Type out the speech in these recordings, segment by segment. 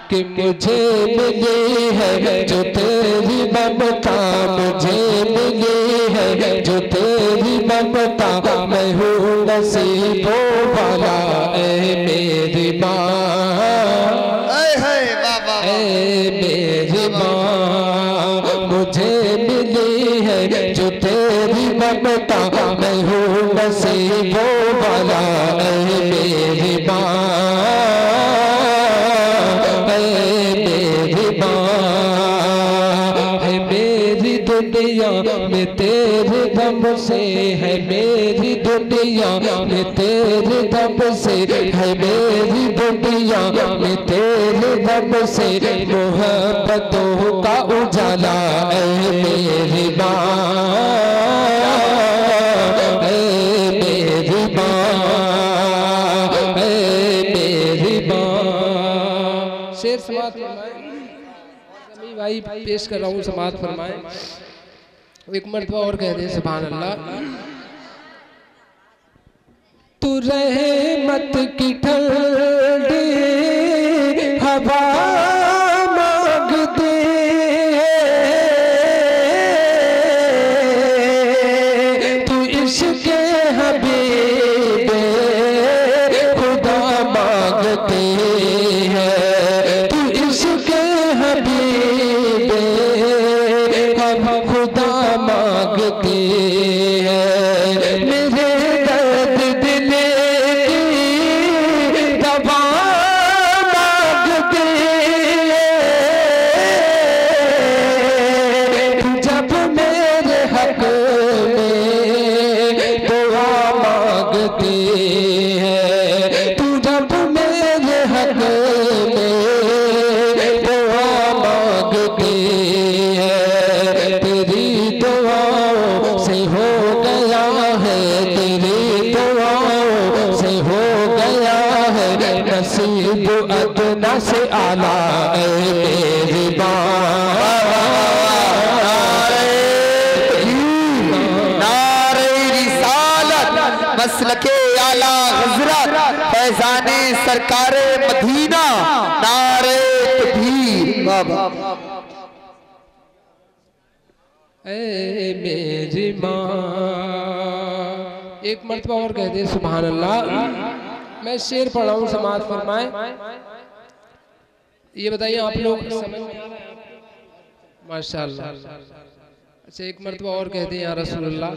कि मुझे मिली है जो तेरी ममता, मुझे मिली है जो तेरी ममता, मैं हूँ नसीबों वाला ए मेरी माँ, ए मेरी माँ, मुझे मिली है जो तेरी ममता, मैं हूँ नसीबों वाला ए मेरी माँ, में तेरे दम से है मेरी दुनिया, में तेरे दम से है मेरी दुनिया, में तेरे दम से मोहब्बतों का उजाला ए मेरी माँ, ए मेरी माँ, ए मेरी माँ। शेर समात फरमाए भाई, पेश कर रहा हूँ, समात फरमाए। एक मर्तबा और कह दे सुभान अल्लाह। तू रहमत की ठंडी हवा मांग दे, तू इश्क़ हबीब खुदा मांगते है, तू इश्क़ हबीब खुदा मांगते हैं, मेरे दर्द दिल की दवा मांगते हैं, जब मेरे हक में दुआ मांगते हैं, तू जब मेरे हक में दुआ मांगते हैं, तेरी दुआओं से हो गया है, तेरी दुआओं से हो गया है नसीब अदना से आला ए मेरी माँ, नारे रिसालत मसलके आला हज़रत फैज़ाने सरकारे मदीना, नारे तकबीर। ए मेरी माँ। एक मर्तबा और कह दे सुभान अल्लाह। मैं शेर पढ़ा हूँ, समात फरमाए। ये बताइए आप लोग समझ में आ रहा है? माशाअल्लाह। अच्छा एक मर्तबा और कह दे या रसूलुल्लाह।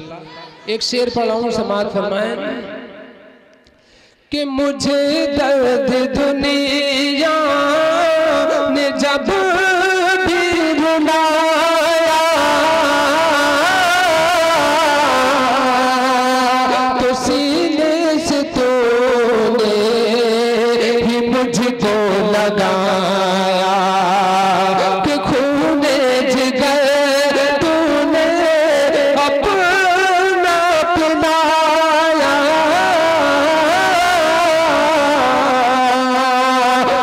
एक शेर पढ़ा हूँ, समात फरमाए कि मुझे दर्द दुनिया ने जब भी रुलाया, तो सीने से तूने ही मुझको लगाया, कि खूने जिगर तूने अपना पिलाया,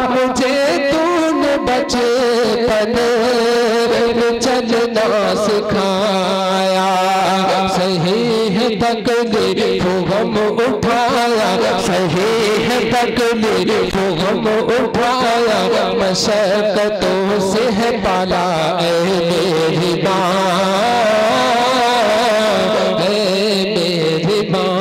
मुझे तूने बचपन में चलना सिखाया, सही है तकलीफ गम उठाया, सही है तकलीफ गम उठाया, मशक्क़तों से है पाला ए मेरी माँ, ए मेरी माँ,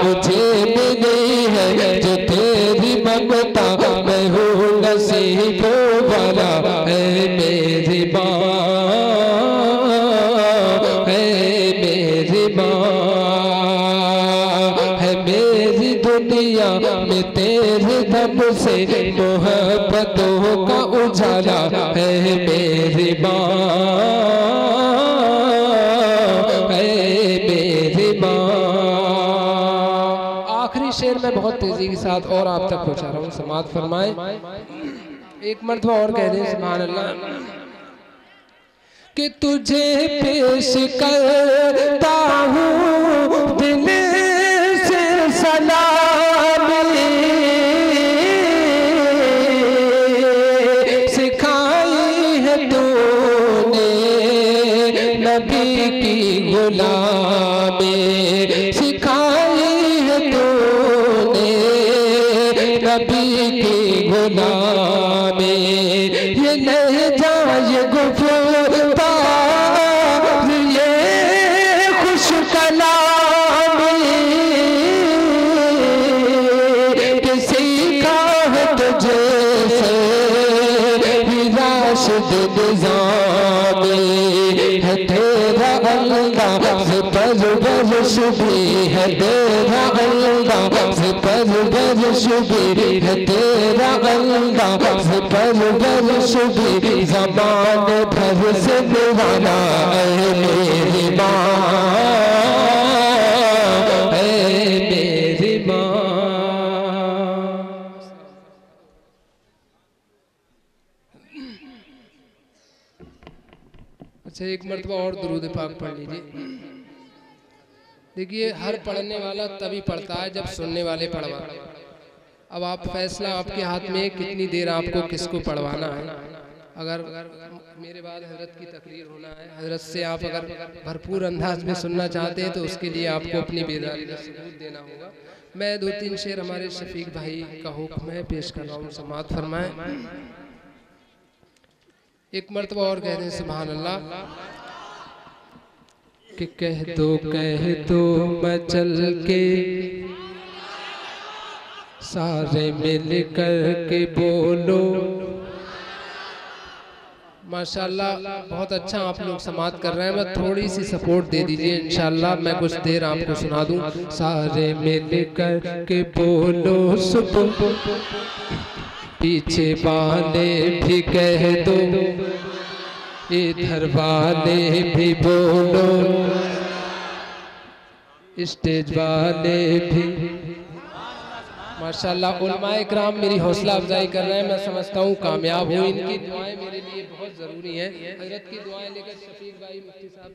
मुझे मिली है जो तेरी ममता, मैं हूँ नसीबों वाला ए मेरी माँ, ए मेरी माँ, है मेरी दुनिया में तेरे दम से मोहब्बतों का उजाला है मेरी माँ, है मेरी माँ। आखिरी शेर में बहुत तेजी के साथ और आप तक पहुँचा रहा हूँ, समात फरमाए। एक मर्तबा और कह दें सुभान अल्लाह। कि तुझे पेश करता हूँ दिल से सलामी, सिखाई है तूने नबी की गुलामी, सिखाई है तूने नबी की गुलामी, ये नहीं जाए गुफ्तार ये खुश कलामी, किसी का है तुझे से राशिद निज़ामी, है तेरा अल्लाह से परवरिश भी, है तेरा अल्लाह से परवरिश भी, है तेरा अल्लाह से परवरिश भी, ज़माने भर से दीवाना है मेरी माँ, है मेरी माँ। अच्छा, एक मर्तबा और दुरूद पाक पढ़ लीजिए। देखिए, हर पढ़ने वाला तभी पढ़ता है जब सुनने वाले पढ़वाते हैं। अब आप फैसला आपके हाथ में, कितनी देर आपको किसको पढ़वाना है। अगर मेरे बाद हजरत की तकरीर होना है, हजरत से आप अगर भरपूर अंदाज में सुनना चाहते हैं तो उसके लिए आपको अपनी बेदारी का सबूत देना होगा। मैं 2-3 शेर हमारे शफीक भाई का हुक्म है पेश कर रहा हूँ, समाअत फरमाएं। एक मर्तबा और कह दें सुभान अल्लाह, कि कह दो मचल के सारे मिल कर के बोलो। माशाल्लाह, बहुत अच्छा आप लोग समाअत कर रहे हैं। मैं थोड़ी सी सपोर्ट दे दीजिए इंशाल्लाह, मैं कुछ देर आपको सुना दूं। सारे मिल कर के बोलो सुबह, पीछे वाले भी कह दो, इधर वाले भी बोलो, स्टेज वाले भी। माशाल्लाह, उलमाए इकराम मेरी हौसला अफजाई कर रहे हैं। मैं समझता हूँ कामयाब हूँ। इनकी दुआएं मेरे लिए बहुत ज़रूरी हैं। हज़रत की दुआएं लेकर शफीक भाई मुफ्ती साहब